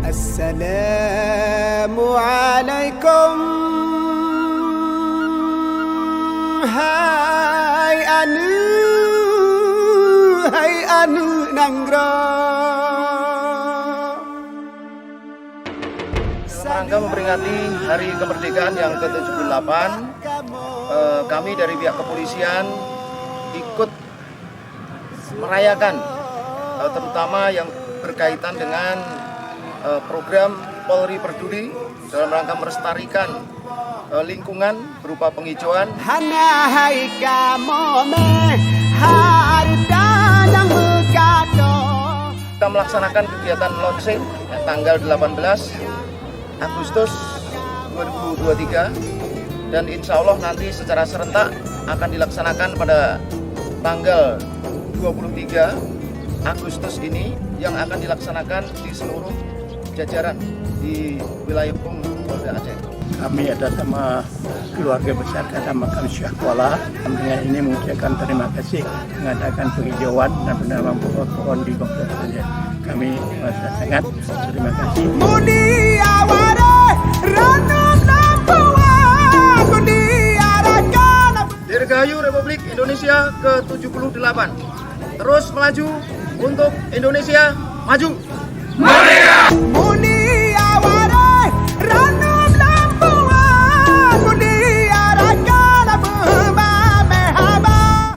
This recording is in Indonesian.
Assalamualaikum. Hai anu nanggro. Dalam rangka memperingati Hari Kemerdekaan yang ke-78, kami dari pihak kepolisian ikut merayakan, terutama yang berkaitan dengan program Polri Peduli dalam rangka melestarikan lingkungan berupa penghijauan. Kita melaksanakan kegiatan launching tanggal 18 Agustus 2023 dan insya Allah nanti secara serentak akan dilaksanakan pada tanggal 23 Agustus ini yang akan dilaksanakan di seluruh jajaran di wilayah hukum Polda Aceh. Kami atas nama keluarga besar Kecamatan Syahkuala, dengan ini mengucapkan terima kasih mengadakan penghijauan dan penanaman pohon di Kabupaten Aceh. Kami sangat terima kasih. Dirgahayu Republik Indonesia ke-78 terus melaju untuk Indonesia maju. Merdeka!